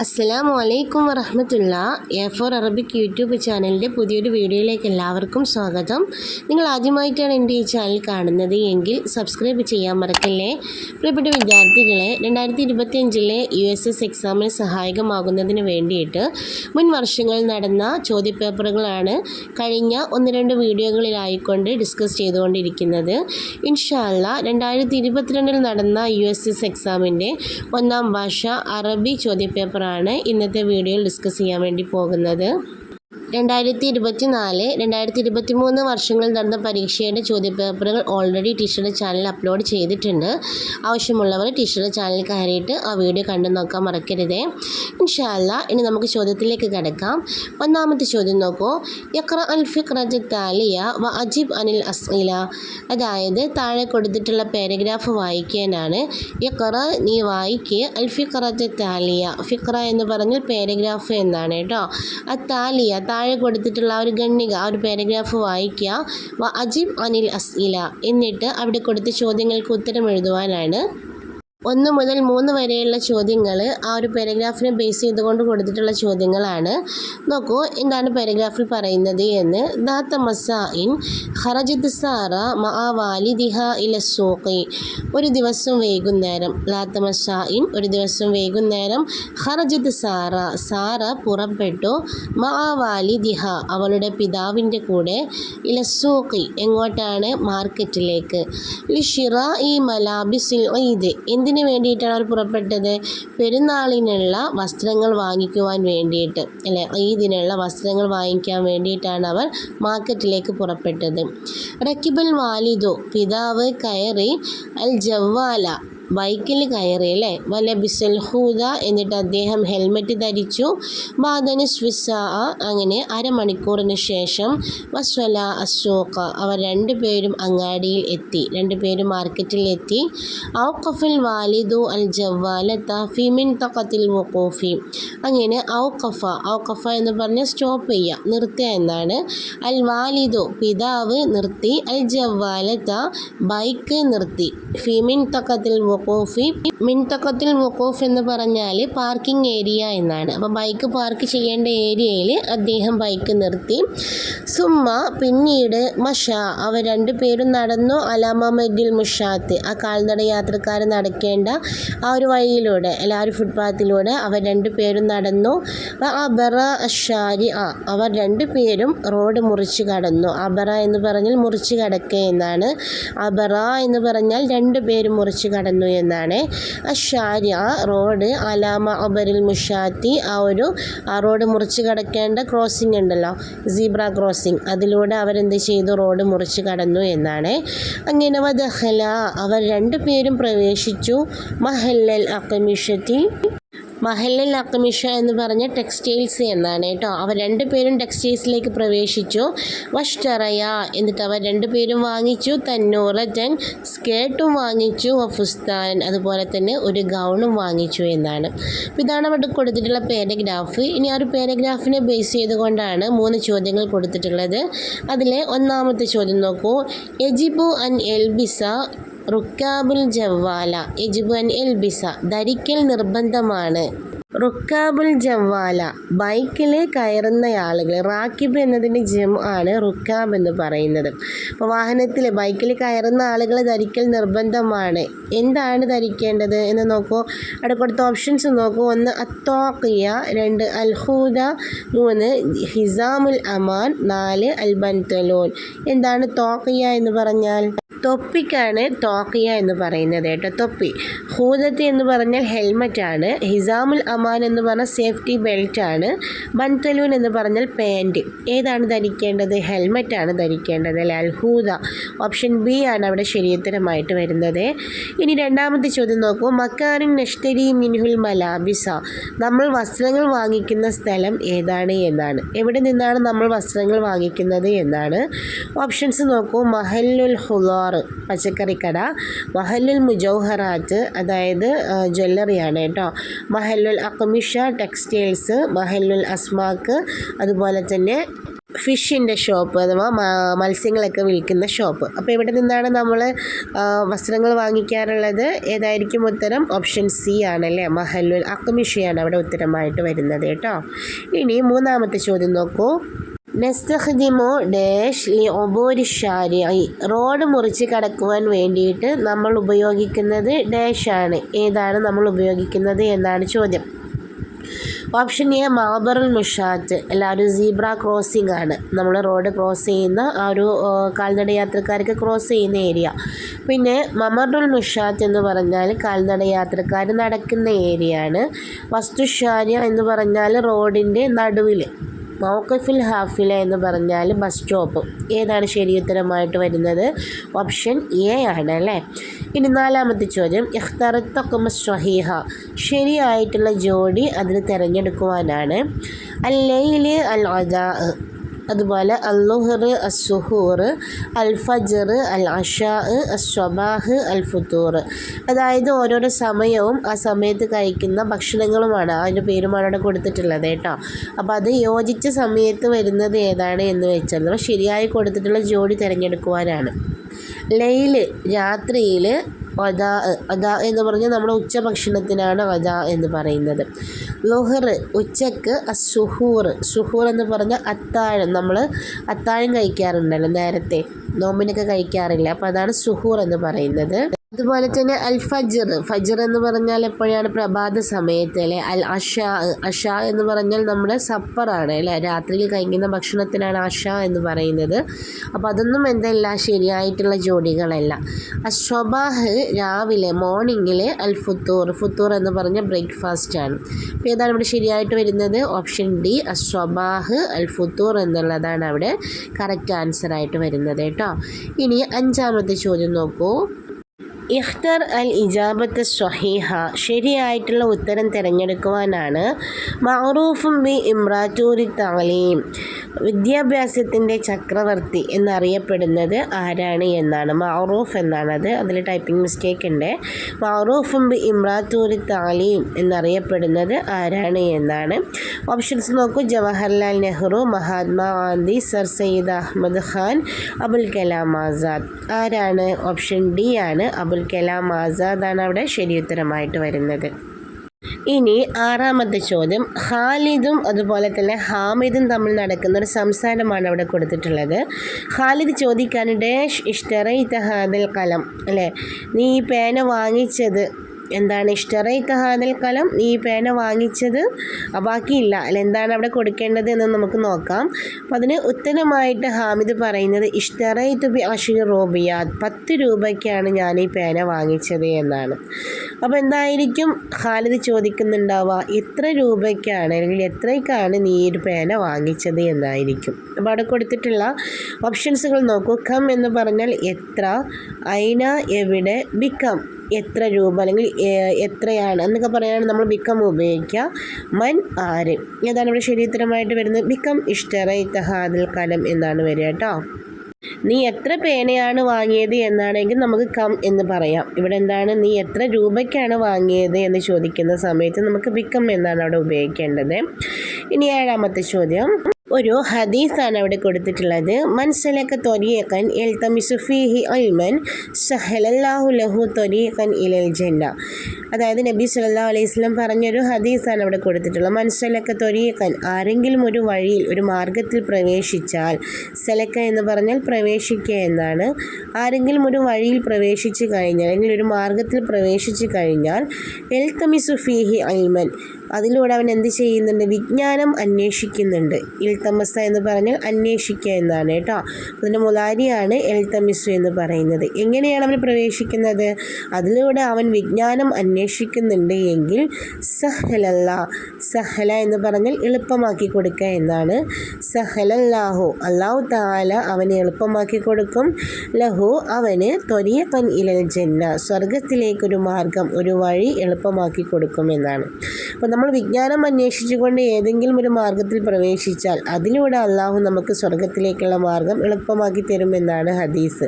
അസ്സലാമു അലൈക്കും വറഹ്മത്തുള്ള A4 Arabic YouTube ചാനലിൻ്റെ പുതിയൊരു വീഡിയോയിലേക്ക് എല്ലാവർക്കും സ്വാഗതം. നിങ്ങൾ ആദ്യമായിട്ടാണ് എൻ്റെ ഈ ചാനൽ കാണുന്നത് എങ്കിൽ സബ്സ്ക്രൈബ് ചെയ്യാൻ മറക്കല്ലേ. പ്രിയപ്പെട്ട വിദ്യാർത്ഥികളെ, 2025 USS എക്സാമിന് സഹായകമാകുന്നതിന് വേണ്ടിയിട്ട് മുൻ വർഷങ്ങളിൽ നടന്ന ചോദ്യപേപ്പറുകളാണ് കഴിഞ്ഞ 1-2 വീഡിയോകളിലായിക്കൊണ്ട് ഡിസ്കസ് ചെയ്തുകൊണ്ടിരിക്കുന്നത്. ഇൻഷാ അല്ലാഹ് 2022 നടന്ന USS എക്സാമിൻ്റെ 1ാം ഭാഷ അറബി ചോദ്യപേപ്പർ ഇന്നത്തെ വീഡിയോയിൽ ഡിസ്കസ് ചെയ്യാൻ വേണ്ടി പോകുന്നത്. 2024, 2023 വർഷങ്ങളിൽ നടന്ന പരീക്ഷയുടെ ചോദ്യപേപ്പറുകൾ ഓൾറെഡി ടീച്ചറുടെ ചാനലിൽ അപ്ലോഡ് ചെയ്തിട്ടുണ്ട്. ആവശ്യമുള്ളവർ ടീച്ചറുടെ ചാനലിൽ കയറിയിട്ട് ആ വീഡിയോ കണ്ടു നോക്കാൻ മറക്കരുതേ. ഇൻഷാ അല്ലാഹ് ഇനി നമുക്ക് ചോദ്യത്തിലേക്ക് കിടക്കാം. 1ാമത്തെ ചോദ്യം നോക്കൂ. യഖ്റ അൽ ഫിഖ്റത താലിയ വ അജിബ് അനിൽ അസ്ഇല. അതായത് താഴെ കൊടുത്തിട്ടുള്ള പാരഗ്രാഫ് വായിക്കാനാണ്. യഖ്റ, നീ വായിക്ക്. അൽ ഫിഖ്റത താലിയ, ഫിഖ്റ എന്ന് പറഞ്ഞാൽ പാരഗ്രാഫ് എന്നാണ് കേട്ടോ. താലിയ, താഴെ കൊടുത്തിട്ടുള്ള ഒരു ഖണ്ഡിക, ആ ഒരു പാരഗ്രാഫ് വായിക്കുക. വ അജിബ് അനിൽ അസ്ഇല, എന്നിട്ട് അവിടെ കൊടുത്ത ചോദ്യങ്ങൾക്ക് ഉത്തരം എഴുതുവാനാണ്. 1 മുതൽ 3 വരെയുള്ള ചോദ്യങ്ങൾ ആ ഒരു പാരഗ്രാഫിനെ ബേസ് ചെയ്തുകൊണ്ട് കൊടുത്തിട്ടുള്ള ചോദ്യങ്ങളാണ്. നോക്കൂ എന്താണ് പാരഗ്രാഫിൽ പറയുന്നത് എന്ന്. ദാത്ത മസാഇൻ ഖറജത് സാറ മഅ വാലിദിഹ ഇല സൂഖി. ഒരു ദിവസം വൈകുന്നേരം, ദാത്ത മസാഇൻ ഒരു ദിവസം വൈകുന്നേരം, ഖറജത് സാറ, സാറ പുറപ്പെട്ടു, മഅ വാലിദിഹ അവളുടെ പിതാവിൻ്റെ കൂടെ, ഇല സൂഖി എങ്ങോട്ടാണ്? മാർക്കറ്റിലേക്ക്. ലിഷിറാഇ മലാബിസിൽ ഈദ്, എന്തിനു വേണ്ടിയിട്ടാണ് അവർ പുറപ്പെട്ടത്? പെരുന്നാളിനുള്ള വസ്ത്രങ്ങൾ വാങ്ങിക്കുവാൻ വേണ്ടിയിട്ട്, അല്ലെ, ഈദിനുള്ള വസ്ത്രങ്ങൾ വാങ്ങിക്കാൻ വേണ്ടിയിട്ടാണ് അവർ മാർക്കറ്റിലേക്ക് പുറപ്പെട്ടത്. റക്കിബൽ വാലിദു, പിതാവ് കയറി, അൽ ജവാല ബൈക്കിൽ കയറി, അല്ലേ, വല ബിസൽ ഹൂദ, എന്നിട്ട് അദ്ദേഹം ഹെൽമെറ്റ് ധരിച്ചു. ബാദന് സ്വിസാ, അങ്ങനെ അരമണിക്കൂറിന് ശേഷം, വസ്വല അസൂഖ, അവർ 2 പേരും അങ്ങാടിയിൽ എത്തി, 2 പേരും മാർക്കറ്റിൽ എത്തി. ഔഖഫൽ വാലിദു അൽ ജവാലത ഫി മിൻതഖത്തിൽ വുഖൂഫി, അങ്ങനെ ഔഖഫ എന്ന് പറഞ്ഞാൽ സ്റ്റോപ്പ് ചെയ്യുക, നിർത്തുക എന്നാണ്. അൽ വാലിദു പിതാവ് നിർത്തി, അൽ ജവാലത ബൈക്ക് നിർത്തി, ഫി മിൻതഖത്തിൽ വഖൂഫി, മിൻതഖത്തിൽ വഖൂഫ് എന്ന് പറഞ്ഞാൽ പാർക്കിംഗ് ഏരിയ എന്നാണ്. അപ്പോൾ ബൈക്ക് പാർക്ക് ചെയ്യേണ്ട ഏരിയയിൽ അദ്ദേഹം ബൈക്ക് നിർത്തി. സുമ്മ പിന്നീട്, മഷ അവർ 2 പേരും നടന്നു, അലാമദിൽ മുഷാത്ത് ആ കാൽനട യാത്രക്കാർ നടക്കേണ്ട ആ ഒരു വഴിയിലൂടെ, അല്ല ആ ഒരു ഫുട്പാത്തിലൂടെ അവർ 2 പേരും നടന്നു. അബറ അഷാരി, അവർ 2 പേരും റോഡ് മുറിച്ച് കടന്നു. അബറ എന്ന് പറഞ്ഞാൽ മുറിച്ച് കടക്കുക എന്നാണ്. അബറ എന്ന് പറഞ്ഞാൽ 2 പേരും മുറിച്ച് കടന്നു എന്നാണ്. അഷാരി റോഡ്, അലാമ അബറിൽ മുഷാത്തി ആ റോഡ് മുറിച്ച് കടക്കേണ്ട ക്രോസിംഗ് ഉണ്ടല്ലോ, സീബ്ര ക്രോസിംഗ്, അതിലൂടെ അവരെന്ത് ചെയ്തു? റോഡ് മുറിച്ച് കടന്നു എന്നാണ്. അങ്ങനെ വദഖല അവർ 2 പേരും പ്രവേശിച്ചു. മഹല്ലൽ അഖമിഷത്തി, മഹല്ലൽ അഖമിഷ എന്ന് പറഞ്ഞ ടെക്സ്റ്റൈൽസ് എന്നാണ് കേട്ടോ. അവർ 2 പേരും ടെക്സ്റ്റൈൽസിലേക്ക് പ്രവേശിച്ചു. വഷ്തറയ, എന്നിട്ട് അവർ 2 പേരും വാങ്ങിച്ചു. തന്നൂറൻ സ്കേർട്ടും വാങ്ങിച്ചു. വഫുസ്താൻ, അതുപോലെ തന്നെ ഒരു ഗൗണും വാങ്ങിച്ചു എന്നാണ്. അപ്പോൾ ഇതാണ് അവിടെ കൊടുത്തിട്ടുള്ള പാരഗ്രാഫ്. ഇനി ആ ഒരു പാരഗ്രാഫിനെ ബേസ് ചെയ്തുകൊണ്ടാണ് 3 ചോദ്യങ്ങൾ കൊടുത്തിട്ടുള്ളത്. അതിലെ 1ാമത്തെ ചോദ്യം നോക്കൂ. യജിബു അൻ എൽബിസ റുക്കാബുൽ ജവാല, യജിബു അൻ എൽബിസ ധരിക്കൽ നിർബന്ധമാണ്. റുക്കാബുൽ ജവാല ബൈക്കിൽ കയറുന്ന ആളുകൾ, റാക്കിബ് എന്നതിൻ്റെ ജം ആണ് റുക്കാബ് എന്ന് പറയുന്നത്. അപ്പോൾ വാഹനത്തിൽ ബൈക്കിൽ കയറുന്ന ആളുകൾ ധരിക്കൽ നിർബന്ധമാണ്. എന്താണ് ധരിക്കേണ്ടത് എന്ന് നോക്കൂ. അവിടെ കൊടുത്ത ഓപ്ഷൻസ് നോക്കൂ. 1 അത്തോക്കിയ, 2 അൽഹൂദ, 3 ഹിസാമുൽ അമാൻ, 4 അൽബൻതലോൻ. എന്താണ് തോക്കിയ എന്ന് പറഞ്ഞാൽ? തൊപ്പിക്കാണ് തോക്കിയ എന്ന് പറയുന്നത് കേട്ടോ, തൊപ്പി. ഹൂദത്തി എന്ന് പറഞ്ഞാൽ ഹെൽമറ്റാണ്. ഹിസാമുൽ അമാൻ എന്ന് പറഞ്ഞാൽ സേഫ്റ്റി ബെൽറ്റാണ്. ബൻതലൂൻ എന്ന് പറഞ്ഞാൽ പാൻറ്റ്. ഏതാണ് ധരിക്കേണ്ടത്? ഹെൽമറ്റാണ് ധരിക്കേണ്ടത്, അല്ലെ, അൽഹൂദ. ഓപ്ഷൻ ബി ആണ് അവിടെ ശരിയുത്തരമായിട്ട് വരുന്നത്. ഇനി 2ാമത്തെ ചോദ്യം നോക്കൂ. മക്കാനിൻ നഷ്തരി മിൻഹുൽ മലാബിസ, നമ്മൾ വസ്ത്രങ്ങൾ വാങ്ങിക്കുന്ന സ്ഥലം ഏതാണ് എന്നാണ്. എവിടെ നിന്നാണ് നമ്മൾ വസ്ത്രങ്ങൾ വാങ്ങിക്കുന്നത് എന്നാണ്. ഓപ്ഷൻസ് നോക്കൂ. മഹല്ലുൽ ഹുദാർ, പച്ചക്കറിക്കട. മഹല്ലുൽ മുജൗഹറാത്ത്, അതായത് ജ്വല്ലറിയാണ് കേട്ടോ. മഹല്ലുൽ അഖ്മിഷ, ടെക്സ്റ്റൈൽസ്. മഹല്ലുൽ അസ്മാക്ക്, അതുപോലെ തന്നെ ഫിഷിൻ്റെ ഷോപ്പ് അഥവാ മത്സ്യങ്ങളൊക്കെ വിൽക്കുന്ന ഷോപ്പ്. അപ്പോൾ ഇവിടെ നിന്നാണ് നമ്മൾ വസ്ത്രങ്ങൾ വാങ്ങിക്കാറുള്ളത്? ഏതായിരിക്കും ഉത്തരം? ഓപ്ഷൻ സി ആണല്ലേ, മഹല്ലുൽ അഖ്മിഷയാണ് അവിടെ ഉത്തരമായിട്ട് വരുന്നത് കേട്ടോ. ഇനി മൂന്നാമത്തെ ചോദ്യം നോക്കൂ. നസ്തഖ്ദിമു ഡാഷ് ലി ഒബൂരി ഷാരിഇ, റോഡ് മുറിച്ച് കടക്കുവാൻ വേണ്ടിയിട്ട് നമ്മൾ ഉപയോഗിക്കുന്നത് ഡാഷ് ആണ്. ഏതാണ് നമ്മൾ ഉപയോഗിക്കുന്നത് എന്നാണ് ചോദ്യം. ഓപ്ഷൻ എ മാബറുൽ മുഷാത്ത്, എല്ലാവരും സീബ്ര ക്രോസിംഗ് ആണ്. നമ്മൾ റോഡ് ക്രോസ് ചെയ്യുന്ന ആ ഒരു കാൽനട യാത്രക്കാർക്ക് ക്രോസ് ചെയ്യുന്ന ഏരിയ. പിന്നെ മമറുൽ മുഷാത്ത് എന്ന് പറഞ്ഞാൽ കാൽനട യാത്രക്കാർ നടക്കുന്ന ഏരിയ ആണ്. വസ്തുഷാരിയ എന്ന് പറഞ്ഞാൽ റോഡിൻ്റെ നടുവിൽ. മൗഖഫിൽ ഹാഫില എന്ന് പറഞ്ഞാൽ ബസ് സ്റ്റോപ്പ്. ഏതാണ് ശരിയുത്തരമായിട്ട് വരുന്നത്? ഓപ്ഷൻ എ ആണ് അല്ലേ. ഇനി നാലാമത്തെ ചോദ്യം. ഇഖ്തറത്ത ഖുമസ് സ്വഹീഹ, ശരിയായിട്ടുള്ള ജോഡി അതിന് തിരഞ്ഞെടുക്കുവാനാണ്. അൽ ലൈല് അൽ അദാ, അതുപോലെ അല്ലുഹർ അസ്സുഹൂർ, അൽ ഫജ്ർ അൽ അഷാ അസ്വബാഹ് അൽ ഫുത്തൂർ. അതായത് ഓരോരോ സമയവും ആ സമയത്ത് കഴിക്കുന്ന ഭക്ഷണങ്ങളുമാണ്, അതിൻ്റെ പേരുമാണ് അവിടെ കൊടുത്തിട്ടുള്ളത് കേട്ടോ. അപ്പോൾ അത് യോജിച്ച സമയത്ത് വരുന്നത് ഏതാണ് എന്ന് വെച്ചാൽ നമ്മൾ ശരിയായി കൊടുത്തിട്ടുള്ള ജോഡി തിരഞ്ഞെടുക്കുവാനാണ്. ലൈല് രാത്രിയിൽ, അദാ എന്ന് പറഞ്ഞാൽ നമ്മുടെ ഉച്ചഭക്ഷണത്തിനാണ് അദാ എന്ന് പറയുന്നത്. ലുഹർ ഉച്ചക്ക്, സുഹൂർ എന്ന് പറഞ്ഞാൽ അത്താഴം. നമ്മൾ അത്താഴം കഴിക്കാറുണ്ടല്ലോ നേരത്തെ, നോമ്പിനൊക്കെ കഴിക്കാറില്ല, അപ്പോൾ അതാണ് സുഹൂർ എന്ന് പറയുന്നത്. അതുപോലെ തന്നെ അൽ ഫജ്ർ എന്ന് പറഞ്ഞാൽ എപ്പോഴാണ്? പ്രഭാത സമയത്ത് അല്ലേ. അൽ അഷാ എന്ന് പറഞ്ഞാൽ നമ്മുടെ സപ്പറാണ് അല്ലേ, രാത്രിയിൽ കഴിക്കുന്ന ഭക്ഷണത്തിനാണ് അഷാ എന്ന് പറയുന്നത്. അപ്പോൾ അതൊന്നും എന്തല്ല, ശരിയായിട്ടുള്ള ജോഡികളല്ല. അസ്വബാഹ് രാവിലെ, മോർണിംഗിൽ. അൽ ഫുത്തൂർ എന്ന് പറഞ്ഞാൽ ബ്രേക്ക്ഫാസ്റ്റ് ആണ്. അപ്പോൾ ഏതാണ് ഇവിടെ ശരിയായിട്ട് വരുന്നത്? ഓപ്ഷൻ ഡി അസ്വബാഹ് അൽ ഫുത്തൂർ എന്നുള്ളതാണ് അവിടെ കറക്റ്റ് ആൻസർ ആയിട്ട് വരുന്നത് കേട്ടോ. ഇനി അഞ്ചാമത്തെ ചോദ്യം നോക്കൂ. ഇഖ്തർ അൽ ഇജാബത്ത് സ്വഹീഹ, ശരിയായിട്ടുള്ള ഉത്തരം തിരഞ്ഞെടുക്കുവാനാണ്. മഅറൂഫും ബി ഇമ്രാത്തൂരി തഅലീം, വിദ്യാഭ്യാസത്തിൻ്റെ ചക്രവർത്തി എന്നറിയപ്പെടുന്നത് ആരാണ് എന്നാണ്. മഅറൂഫ് എന്നാണത്, അതിൽ ടൈപ്പിംഗ് മിസ്റ്റേക്ക് ഉണ്ട്. മഅറൂഫും ബി ഇമ്രാത്തൂരി തഅലീം എന്നറിയപ്പെടുന്നത് ആരാണ് എന്നാണ്. ഓപ്ഷൻസ് നോക്കൂ. ജവഹർലാൽ നെഹ്റു, മഹാത്മാഗാന്ധി, സർ സയ്യിദ് അഹമ്മദ് ഖാൻ, അബുൽ കലാം ആസാദ്. ആരാണ്? ഓപ്ഷൻ ഡി ആണ്, അബുൽ കലാം ആസാദാണ് അവിടെ ശരിയുത്തരമായിട്ട് വരുന്നത്. ഇനി ആറാമത്തെ ചോദ്യം. ഖാലിദും അതുപോലെ തന്നെ ഹാമിദും തമ്മിൽ നടക്കുന്ന ഒരു സംസാരമാണ് അവിടെ കൊടുത്തിട്ടുള്ളത്. ഖാലിദ് ചോദിക്കാൻ ഡാഷ് ഇഷ്തറൈത ഹാദൽ കലം, അല്ലേ, നീ ഈ പേന വാങ്ങിച്ചത് എന്താണ്? ഇഷ്തറൈത ഹാദൽ കലം, നീ ഈ പേന വാങ്ങിച്ചത്. ബാക്കിയില്ല അല്ല, എന്താണ് അവിടെ കൊടുക്കേണ്ടത് എന്ന് നമുക്ക് നോക്കാം. അപ്പം അതിന് ഉത്തരമായിട്ട് ഹാമിദ് പറയുന്നത് ഇഷ്തറൈതു ബി അശ്രി റൂബിയാത്ത്, 10 രൂപയ്ക്കാണ് ഞാൻ ഈ പേന വാങ്ങിച്ചത് എന്നാണ്. അപ്പോൾ എന്തായിരിക്കും ഖാലിദ് ചോദിക്കുന്നുണ്ടാവുക? എത്ര രൂപയ്ക്കാണ് അല്ലെങ്കിൽ എത്രയ്ക്കാണ് നീ ഈ ഒരു പേന വാങ്ങിച്ചത് എന്നായിരിക്കും. അപ്പോൾ അവിടെ കൊടുത്തിട്ടുള്ള ഓപ്ഷൻസുകൾ നോക്കൂ. കം എന്ന് പറഞ്ഞാൽ എത്ര, ഐന എവിടെ, ബിക്കം എത്ര രൂപ അല്ലെങ്കിൽ എത്രയാണ് എന്നൊക്കെ പറയാനാണ് നമ്മൾ ബിക്കം ഉപയോഗിക്കുക. മൻ ആര്, ഏതാണ് ഇവിടെ ശരിയുത്തരമായിട്ട് വരുന്നത്? ബിക്കം ഇഷ്തറൈത ഹാദൽ കലം എന്നാണ് വരിക കേട്ടോ. നീ എത്ര പേനയാണ് വാങ്ങിയത് എന്നാണെങ്കിൽ നമുക്ക് കം എന്ന് പറയാം. ഇവിടെ എന്താണ്? നീ എത്ര രൂപയ്ക്കാണ് വാങ്ങിയത് എന്ന് ചോദിക്കുന്ന സമയത്ത് നമുക്ക് ബിക്കം എന്നാണ് അവിടെ ഉപയോഗിക്കേണ്ടത്. ഇനി ഏഴാമത്തെ ചോദ്യം. ഒരു ഹദീസാണ് അവിടെ കൊടുത്തിട്ടുള്ളത്. മൻസലക ത്വരീഖൻ യൽതമിസു ഫീഹി ഇൽമൻ സഹലല്ലാഹു ലഹു ത്വരീഖൻ ഇലൽ ജന്ന. അതായത് നബി സല്ലല്ലാഹു അലൈഹി വസല്ലം പറഞ്ഞൊരു ഹദീസാണ് അവിടെ കൊടുത്തിട്ടുള്ളത്. മൻസലക ത്വരീഖൻ, ആരെങ്കിലും ഒരു വഴിയിൽ ഒരു മാർഗത്തിൽ പ്രവേശിച്ചാൽ, സലക്ക എന്ന് പറഞ്ഞാൽ പ്രവേശിക്കുക എന്നാണ്. ആരെങ്കിലും ഒരു വഴിയിൽ പ്രവേശിച്ച് കഴിഞ്ഞാൽ അല്ലെങ്കിൽ ഒരു മാർഗത്തിൽ പ്രവേശിച്ച് കഴിഞ്ഞാൽ യൽതമിസു ഫീഹി ഇൽമൻ, അതിലൂടെ അവൻ എന്ത് ചെയ്യുന്നുണ്ട്? വിജ്ഞാനം അന്വേഷിക്കുന്നുണ്ട്. ഇൽതമസ എന്ന് പറഞ്ഞാൽ അന്വേഷിക്കുക എന്നാണ് കേട്ടോ. അതിൻ്റെ മുലാരിയാണ് എൽതമിസു എന്ന് പറയുന്നത്. എങ്ങനെയാണ് അവൻ പ്രവേശിക്കുന്നത്? അതിലൂടെ അവൻ വിജ്ഞാനം അന്വേഷിക്കുന്നുണ്ട് എങ്കിൽ സഹലല്ല, സഹല എന്ന് പറഞ്ഞാൽ എളുപ്പമാക്കി കൊടുക്കുക എന്നാണ്. സഹലല്ലാഹു, അല്ലാഹു തആല അവന് എളുപ്പമാക്കി കൊടുക്കും. ലഹു അവന് ത്വരീഖൻ ഇലൽ ജന്ന, സ്വർഗത്തിലേക്കൊരു മാർഗം, ഒരു വഴി എളുപ്പമാക്കി കൊടുക്കും എന്നാണ്. അപ്പോൾ നമ്മൾ വിജ്ഞാനം അന്വേഷിച്ചുകൊണ്ട് ഏതെങ്കിലും ഒരു മാർഗത്തിൽ പ്രവേശിച്ചാൽ അതിലൂടെ അള്ളാഹു നമുക്ക് സ്വർഗത്തിലേക്കുള്ള മാർഗം എളുപ്പമാക്കി തരുമെന്നാണ് ഹദീസ്.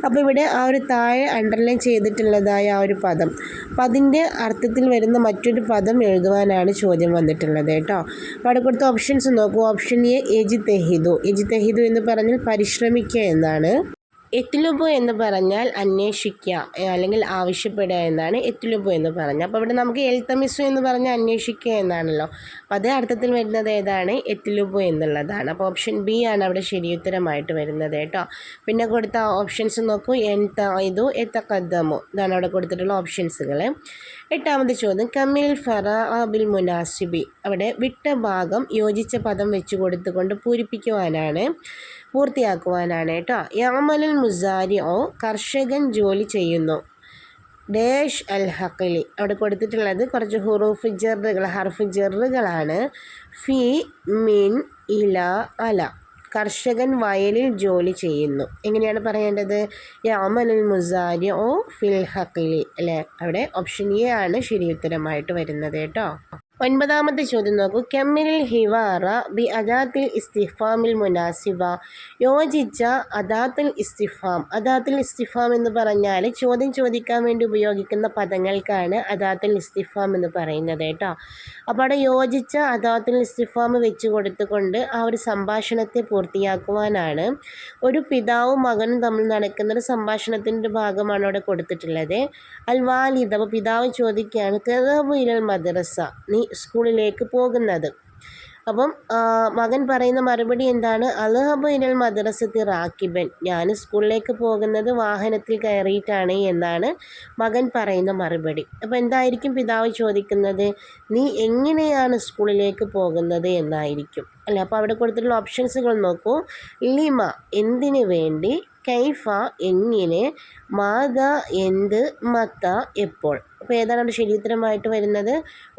അപ്പോൾ ഇവിടെ ആ ഒരു താഴെ അണ്ടർലൈൻ ചെയ്തിട്ടുള്ളതായ ആ ഒരു പദം, അപ്പം അതിൻ്റെ അർത്ഥത്തിൽ വരുന്ന മറ്റൊരു പദം എഴുതുവാനാണ് ചോദ്യം ചോദ്യം വന്നിട്ടുള്ളത് കേട്ടോ. അപ്പോൾ അവിടെ കൊടുത്ത ഓപ്ഷൻസ് നോക്കൂ. Option A എജിതെഹിദു. എജിതെഹിദു എന്ന് പറഞ്ഞാൽ പരിശ്രമിക്കുക എന്നാണ്. എത്ലുബു എന്ന് പറഞ്ഞാൽ അന്വേഷിക്കുക അല്ലെങ്കിൽ ആവശ്യപ്പെടുക എന്നാണ് എത്ലുബു എന്ന് പറഞ്ഞാൽ. അപ്പോൾ ഇവിടെ നമുക്ക് എൽത്തമിസു എന്ന് പറഞ്ഞാൽ അന്വേഷിക്കുക എന്നാണല്ലോ. അപ്പോൾ അതേ അർത്ഥത്തിൽ വരുന്നത് ഏതാണ്? എത്ലുബു എന്നുള്ളതാണ്. അപ്പോൾ ഓപ്ഷൻ ബി ആണ് അവിടെ ശരിയുത്തരമായിട്ട് വരുന്നത് കേട്ടോ. പിന്നെ കൊടുത്ത ഓപ്ഷൻസ് നോക്കൂ. എൻതഇദു എതഖദ്ദമു ഇതാണ് അവിടെ കൊടുത്തിട്ടുള്ള ഓപ്ഷൻസുകൾ. എട്ടാമത്തെ ചോദ്യം കമിൽ ബിൽ മുനാസിബി. അവിടെ വിട്ട ഭാഗം യോജിച്ച പദം വെച്ച് കൊടുത്തുകൊണ്ട് പൂർത്തിയാക്കുവാനാണ് കേട്ടോ. യമലുൽ മുസാരിഉ കർഷകൻ ജോലി ചെയ്യുന്നു. ഡേഷ് അൽ ഹഖലി അവിടെ കൊടുത്തിട്ടുള്ളത് കുറച്ച് ഹർഫ് ജറുകളാണ്. ഫി മിൻ ഇല അല കർഷകൻ വയലിൽ ജോലി ചെയ്യുന്നു. എങ്ങനെയാണ് പറയേണ്ടത്? യമലുൽ മുസാരിഉ ഫിൽ ഹഖലി അല്ലേ. അവിടെ ഓപ്ഷൻ എ ആണ് ശരിയുത്തരമായിട്ട് വരുന്നത് കേട്ടോ. ഒൻപതാമത്തെ ചോദ്യം നോക്കൂ. കമ്മിൽ ഹിവാറ ബി അദാത്തിൽ ഇസ്തിഫാമിൽ മുനാസിബ. യോജിച്ച അദാത്തുൽ ഇസ്തിഫാം. അദാത്തുൽ ഇസ്തിഫാം എന്ന് പറഞ്ഞാൽ ചോദ്യം ചോദിക്കാൻ വേണ്ടി ഉപയോഗിക്കുന്ന പദങ്ങൾക്കാണ് അദാത്തുൽ ഇസ്തിഫാം എന്ന് പറയുന്നത് കേട്ടോ. അപ്പോൾ അവിടെ യോജിച്ച അദാത്തുൽ ഇസ്തിഫാം വെച്ച് കൊടുത്തുകൊണ്ട് ആ ഒരു സംഭാഷണത്തെ പൂർത്തിയാക്കുവാനാണ്. ഒരു പിതാവും മകനും തമ്മിൽ നടക്കുന്ന ഒരു സംഭാഷണത്തിൻ്റെ ഭാഗമാണ് അവിടെ കൊടുത്തിട്ടുള്ളത്. അൽ വാലിദ്. അപ്പോൾ പിതാവ് ചോദിക്കുകയാണ് തദ്ഹബു ഇലൽ മദ്രസ. നീ സ്കൂളിലേക്ക് പോകുന്നത്. അപ്പം മകൻ പറയുന്ന മറുപടി എന്താണ്? അൽഹബു ഇലൽ മദ്രസത്തി റാക്കിബൻ. ഞാൻ സ്കൂളിലേക്ക് പോകുന്നത് വാഹനത്തിൽ കയറിയിട്ടാണ് എന്നാണ് മകൻ പറയുന്ന മറുപടി. അപ്പോൾ എന്തായിരിക്കും പിതാവ് ചോദിക്കുന്നത്? നീ എങ്ങനെയാണ് സ്കൂളിലേക്ക് പോകുന്നത് എന്നായിരിക്കും അല്ലേ. അപ്പോൾ അവിടെ കൊടുത്തിട്ടുള്ള ഓപ്ഷൻസുകൾ നോക്കൂ. ലിമ എന്തിനു വേണ്ടി, കൈഫ എങ്ങനെ, മാത എന്ത്, മത്ത എപ്പോൾ. അപ്പോൾ ഏതാണ് അവിടെ ശരിയുത്തരമായിട്ട് വരുന്നത്?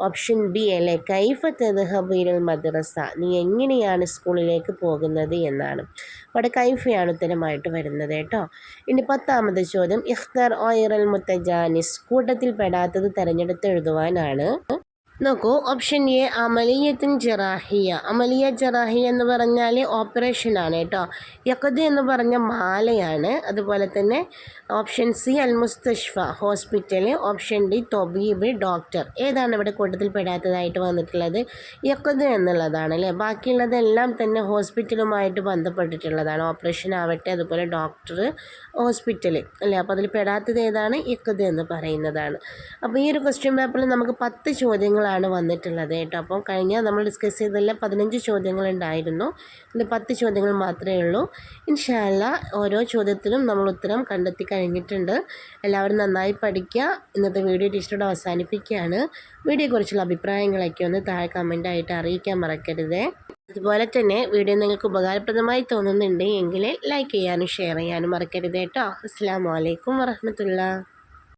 ഓപ്ഷൻ ബി അല്ലേ. കൈഫ തദ്ഹബു ഇലൽ മദ്രസ. നീ എങ്ങനെയാണ് സ്കൂളിലേക്ക് പോകുന്നത് എന്നാണ്. അവിടെ കൈഫയാണ് ഉത്തരമായിട്ട് വരുന്നത് കേട്ടോ. ഇനി 10ാമത്തെ ചോദ്യം ഇഖ്താർ ഓയറൽ മുത്തജാനിസ്. കൂട്ടത്തിൽ പെടാത്തത് തിരഞ്ഞെടുത്ത് എഴുതുവാനാണ്. നോക്കൂ. Option A അമലിയത്തിൻ ജറാഹിയ. അമലിയ ജറാഹിയ എന്ന് പറഞ്ഞാൽ ഓപ്പറേഷനാണ് കേട്ടോ. യഖദ് എന്ന് പറഞ്ഞ മാലയാണ്. അതുപോലെ തന്നെ ഓപ്ഷൻ സി അൽ മുസ്തഷ്ഫ ഹോസ്പിറ്റൽ. ഓപ്ഷൻ ഡി തൊബീബ് ഡോക്ടർ. ഏതാണ് ഇവിടെ കൂട്ടത്തിൽ പെടാത്തതായിട്ട് വന്നിട്ടുള്ളത്? യഖദ് എന്നുള്ളതാണ് അല്ലേ. ബാക്കിയുള്ളതെല്ലാം തന്നെ ഹോസ്പിറ്റലുമായിട്ട് ബന്ധപ്പെട്ടിട്ടുള്ളതാണ്. ഓപ്പറേഷൻ ആവട്ടെ, അതുപോലെ ഡോക്ടർ, ഹോസ്പിറ്റൽ അല്ലേ. അപ്പോൾ അതിൽ പെടാത്തത് ഏതാണ്? യഖദ് എന്ന് പറയുന്നതാണ്. അപ്പോൾ ഈ ഒരു ക്വസ്റ്റ്യൻ പേപ്പറിൽ നമുക്ക് 10 ചോദ്യങ്ങളാണ് വന്നിട്ടുള്ളത് കേട്ടോ. അപ്പം നമ്മൾ ഡിസ്കസ് ചെയ്തതെല്ലാം 15 ചോദ്യങ്ങളുണ്ടായിരുന്നു. ഇതിൽ 10 ചോദ്യങ്ങൾ മാത്രമേ ഉള്ളൂ. ഇൻഷാ അല്ലാഹ് ഓരോ ചോദ്യത്തിനും നമ്മൾ ഉത്തരം കണ്ടെത്തി കഴിഞ്ഞിട്ടുണ്ട്. എല്ലാവരും നന്നായി പഠിക്കുക. ഇന്നത്തെ വീഡിയോ ടീച്ചറോട് അവസാനിപ്പിക്കുകയാണ്. വീഡിയോയെക്കുറിച്ചുള്ള അഭിപ്രായങ്ങളൊക്കെ ഒന്ന് താഴെ കമൻ്റായിട്ട് അറിയിക്കാൻ മറക്കരുത്. അതുപോലെ തന്നെ വീഡിയോ നിങ്ങൾക്ക് ഉപകാരപ്രദമായി തോന്നുന്നുണ്ട് എങ്കിൽ ലൈക്ക് ചെയ്യാനും ഷെയർ ചെയ്യാനും മറക്കരുത് കേട്ടോ. അസ്സലാമു അലൈക്കും വറഹ്മത്തുള്ളാഹി.